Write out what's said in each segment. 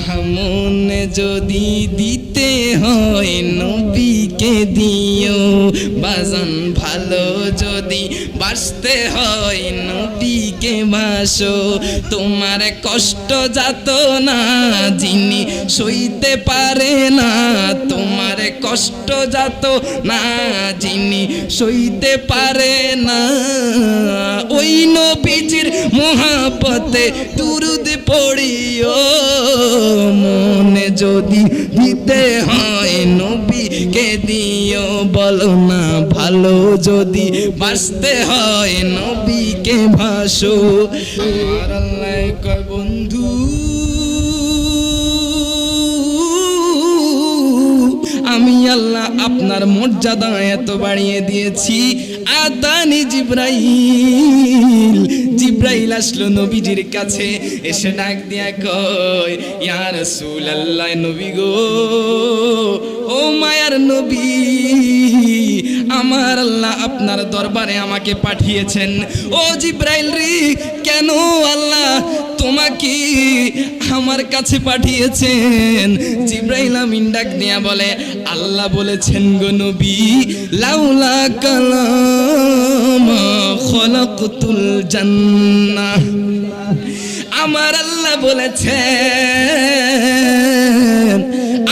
আল্লাহ মনে যদি দিতে হয় নবীকে দিও বাজান, ভালো যদি বাসতে হয় নবীকে বাসো। তোমার কষ্ট যাত না যিনি সইতে পারে না, তোমার কষ্ট যাত না যিনি সইতে পারে না, ওই নবীজির মহাপতে দুরূদ পড়িও। মনে যদি দিতে হয় নবীকে দিও, বলো না ভালো যদি বাসতে হয় নবীকে ভাসো। আর আল্লাহ কয় বন্ধু আমি আল্লাহ আপনার মর্যাদা এত বাড়িয়ে দিয়েছি। আতানি জিব্রাইল, জিব্রাইল আসলো নবীজির কাছে, এসে ডাক দিয়া কয় ইয়া রাসূলুল্লাহ, নবী গো, ও মায়ার নবী, আমার আল্লাহ আপনার দরবারে আমাকে পাঠিয়েছেন। ও জিব্রাইল রে, কেন আল্লাহ তোমাকে আমার কাছে পাঠিয়েছেন? জিব্রাইল আমিন ডাক দিয়া বলে, আল্লাহ বলেছেন গো নবী, লাউলা কালাম খলাকতুল জান্নাহ। আমার আল্লাহ বলেছেন,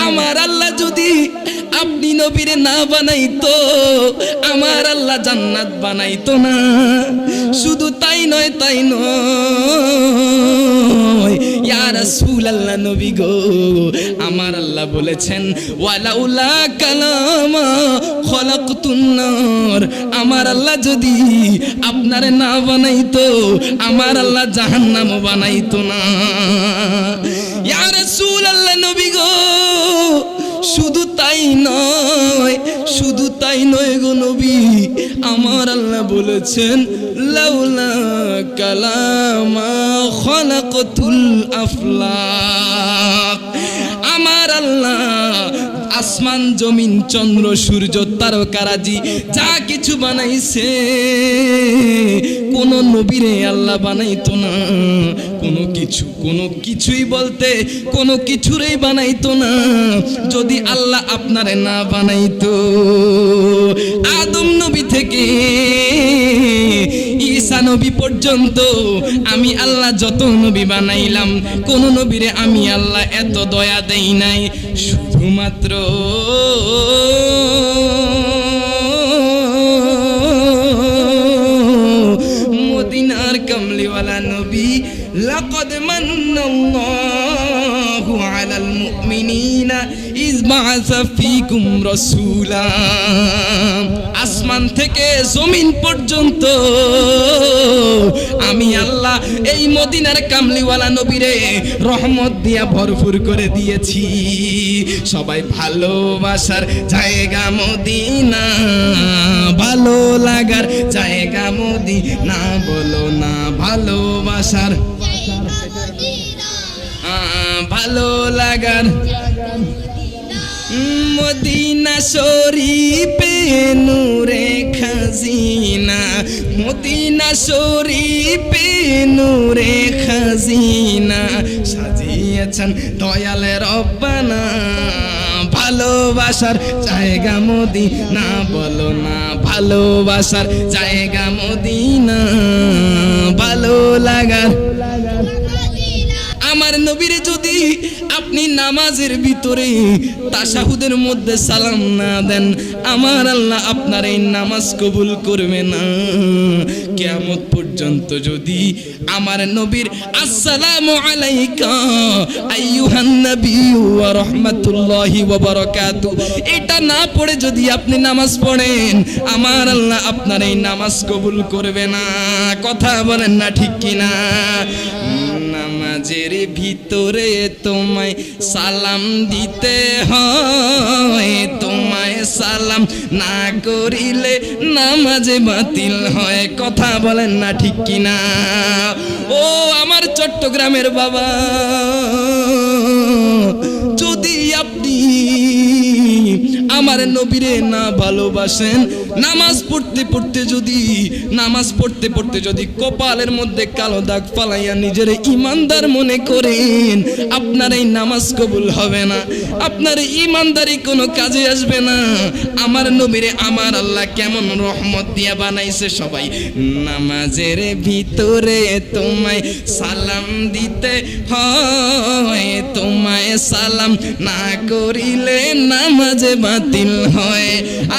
আমার আল্লাহ যদি আপনি নবীরে না বানাইতো, আমার আল্লাহ জান্নাত বানাইতো না। শুধু তাই নয়, তাই নয়, ইয়া রাসূলুল্লাহ নবী গো, আমার আল্লাহ বলেছেন ওয়ালাউলা কালামা খলাকতুন নার, আমার আল্লাহ যদি আপনারে না বানাইতো, আমার আল্লাহ জাহান্নাম বানাইতো না। ইয়া রাসূলুল্লাহ নবী গো, শুধু তাই নয়, শুধু তাই নয় গো নবী, আমার আল্লাহ বলেছেন লাউলা কালামা খলাকতুল আফলাক। আমার আল্লাহ আসমান জমিন চন্দ্র সূর্য তারকারাজি যা কিছু বানাইছে, কোন নবীরে আল্লাহ বানাইতো না। কোনো কিছুই বলতে কোনো কিছুরেই বানাইতো না যদি আল্লাহ আপনারে না বানাইতো। আদম নবী থেকে ঈসা নবী পর্যন্ত আমি আল্লাহ যত নবী বানাইলাম, কোন নবীরে আমি আল্লাহ এত দয়া দেই নাই। শুধুমাত্র মদিনার কামলিওয়ালা নবী, লাকাদ মান্নাল্লাহু আলাল মুমিনিনা ইয বাআসা ফীকুম রাসূলা। আসমান থেকে জমিন পর্যন্ত আমি আল্লাহ এই মদিনার কামলিওয়ালা নবীরে রহমত দিয়া ভরপুর করে দিয়েছি। সবাই ভালোবাসার জায়গা মদিনা, ভালো লাগার জায়গা মদিনা, বলো না ভালোবাসার ভালো লাগার মদিনা শরীফে নূরে খাজিনা, মদিনা শরীফে নূরে খাজিনা সাজিয়েছেন দয়াল রব্বানা। ভালোবাসার জায়গা মদিনা, বলো না ভালোবাসার জায়গা মদিনা, ভালো লাগার। আমার নবীরে যদি আপনি নামাজের ভিতরে তাশাহুদের মধ্যে সালাম না দেন, আমার আল্লাহ আপনার এই নামাজ কবুল করবে না। কিয়ামত পর্যন্ত যদি আমার নবীর আসসালামু আলাইকা আইয়ুহান নাবিয়্যু ওয়া রাহমাতুল্লাহি ওয়া বারাকাতুহু এটা না পড়ে যদি আপনি নামাজ পড়েন, আমার আল্লাহ আপনার এই নামাজ কবুল করবে না। কথা বলেন না ঠিক কিনা? নামাজের ভিতরে তোমায় সালাম দিতে হয়, তোমায় সালাম না করিলে নামাজে বাতিল হয়। কথা বলেন না ঠিক কিনা? ও আমার চট্টগ্রামের বাবা, যদি আপনি আমার আমার নবীরে না ভালোবাসেন, নামাজ পড়তে পড়তে যদি কপালের মধ্যে কালো দাগ ফালাইয়া নিজের ইমানদার মনে করেন, আপনার এই নামাজ কবুল হবে না, আপনার ইমানদারি কোনো কাজে আসবে না। আমার নবীরে আমার আল্লাহ কেমন রহমত দিয়া বানাইছে। সবাই নামাজের ভিতরে তোমায় সালাম দিতে হয়, তোমায় সালাম না করিলে নামাজে বাতিল হয়।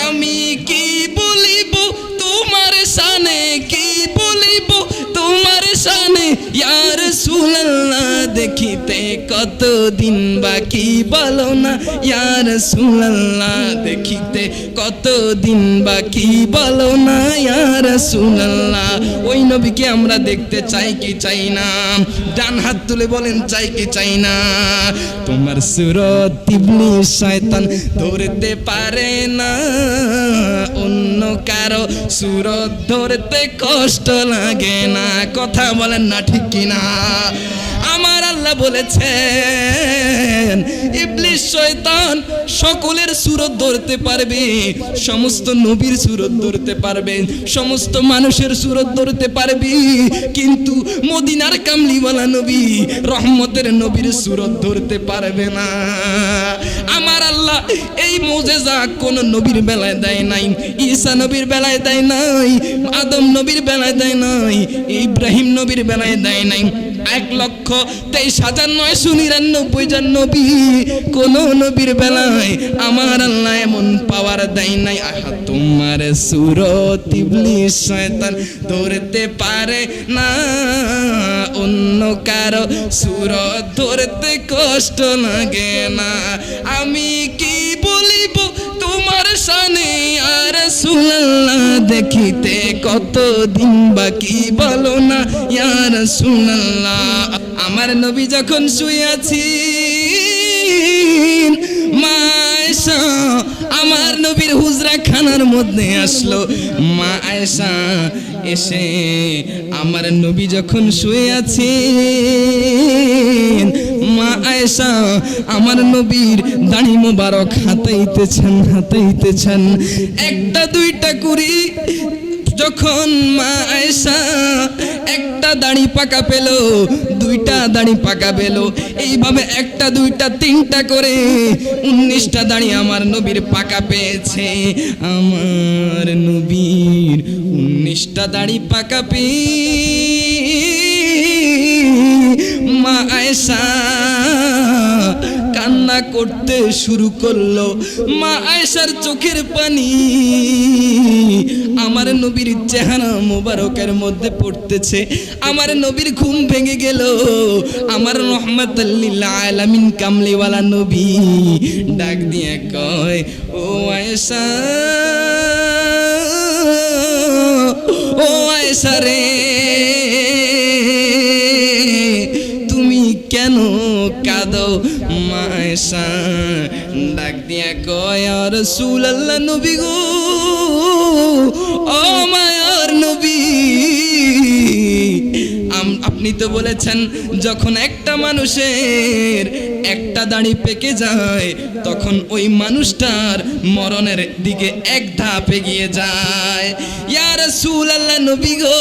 আমি কি বলিব তোমার শানে, কি বলিব তোমার শানে, ইয়া রাসূলুল্লাহ দেখিতে কতদিন বাকি বলো না, ইয়া রাসূলুল্লাহ দেখিতে কতদিন বাকি বলো না, ইয়া রাসূলুল্লাহ। ওই নবীকে আমরা দেখতে চাই কি চাই না? ডান হাত তুলে বলেন চাই কি চাই না? তোমার সুরত ইবলিস শয়তান ধরতে পারে না, অন্য কারো সুরত ধরতে কষ্ট লাগে না। কথা বলেন না ঠিক কিনা? আমার আল্লাহ বলেছেন ইবলিস শয়তান সকলের সুরত ধরতে পারবে, সমস্ত নবীর সুরত ধরতে পারবে, সমস্ত মানুষের সুরত ধরতে পারবে, কিন্তু মদিনার কামলিওয়ালা নবী রহমতের নবীর সুরত ধরতে পারবে না। আমার আল্লাহ এই মুজিজা কোন নবীর বেলায় দেয় নাই, ঈসা নবীর বেলায় দেয় নাই, আদম নবীর বেলায় দেয় নাই, ইব্রাহিম নবীর বেলায় দেয় নাই। 1,23,999 জন নবী, কোন নবীর বেলায় আমার আল্লাহ এমন পাওয়ার দেয় নাই। আহা তোমার সুরত ইবলিস শয়তান ধরতে পারে না, অন্য কারো সুরত ধরতে কষ্ট লাগে না। আমি কি বলিব তোমার শানে, ইয়া রাসূলুল্লাহ দেখিতে কতদিন বাকি বলো না, ইয়া রাসূলুল্লাহ। আমার নবী যখন শুয়ে আছেন, মা আয়েশা আমার নবীর হুজরা খানার মধ্যে আসলো। মা আয়েশা এসে আমার নবী যখন শুয়ে আছেন, মা আয়েশা আমার নবীর দাড়ি মোবারক হাতাইতেছেন। একটা দুইটা করি যখন মা আয়েশা একটা দাড়ি পাকা পেল, দুইটা দাড়ি পাকা পেল, এইভাবে একটা দুইটা তিনটা করে 19টা দাড়ি আমার নবীর পাকা পেয়েছে। আমার নবীর 19টা দাড়ি পাকা পেয়ে মা আয়েশা কান্না করতে শুরু করলো। মা আয়েশার চোখের পানি আমার নবীর চেহারা মোবারকের মধ্যে পড়তেছে। আমার নবীর ঘুম ভেঙে গেল। আমার রহমাতুল লিল আলামিন কামলিওয়ালা নবী ডাক দিয়ে কয়, ও আয়েশা, ও আয়েশা রে, তুমি কেন কাঁদো? মা আয়েশা ডাক দিয়া কয়, ইয়া রাসূলুল্লাহ নবী গো, ও মায়ার নবী, আপনি তো বলেছেন যখন একটা মানুষের একটা দাড়ি পেকে যায় তখন ওই মানুষটার মরণের দিকে এক ধাপ এগিয়ে যায়। ইয়া রাসূলুল্লাহ নবী গো,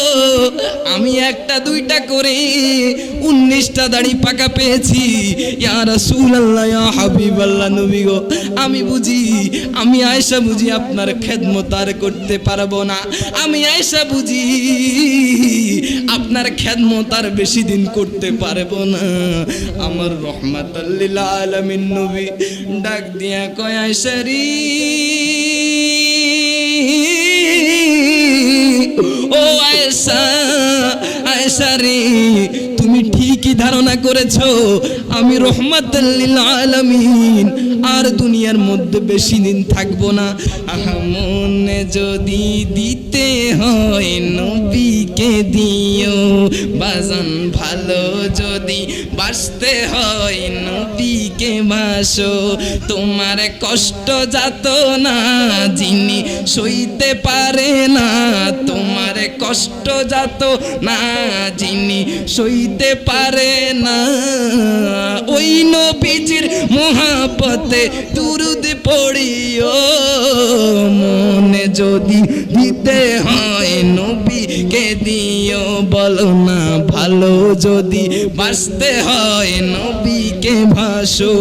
আমি একটা দুইটা করে 19টা দাড়ি পাকা পেয়েছি। ইয়া রাসূলুল্লাহ, ইয়া হাবিবাল্লাহ নবী গো, আমি আয়েশা বুঝি আপনার খেদমত আর করতে পারবো না। আমি আয়েশা বুঝি আপনার খেদমত আর বেশি দিন করতে পারবো না। আমার রহমাতুল লিল আলামিন নবী ডাক দিয়া কয়, আয়েশা রে, ও আয়েশা, আয়েশা রে, তুমি ঠিকই ধারণা করেছো আমি রহমাতুল লিল আলামিন আর দুনিয়ার মধ্যে বেশি দিন থাকবো না। আহা মনে যদি দিতে হয় নবীকে দিও, বাজান ভালো যদি বাসতে হয় নবীকে বাসো। তোমার কষ্ট যাত না যিনি সইতে পারে না, তোমার কষ্ট যাত না যিনি সইতে পারে না, ওই নবীজির মহাপতে দুরুদ পড়িও। যদি দিতে হয় নবীকে দিও, বলো না ভালো যদি বাঁচতে হয় নবীকে ভাসো।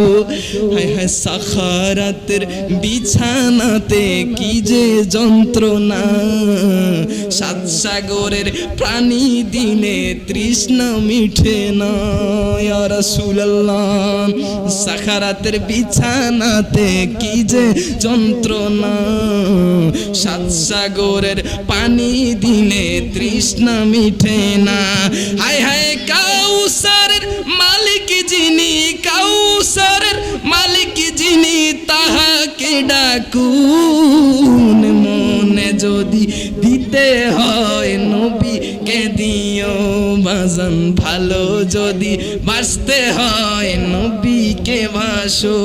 হায় হায় সাখারাতের বিছানাতে কি যে যন্ত্রণা, সাত সাগরের প্রাণী দিলে তৃষ্ণা মিঠে না। ইয়া রাসূলুল্লাহ, সাখারাতের বিছানাতে কি যে যন্ত্রণা, সাত সাগরের পানি দিলে তৃষ্ণা মিঠে না। হায় হায় কাউসারের মালিক যিনি, কাউসারের মালিক যিনি, তাহাকে ডাকুন। মনে যদি দিতে হয় নবীকে দিও বাজান, ভালো যদি বাঁচতে হয় নবীকে ভাসো।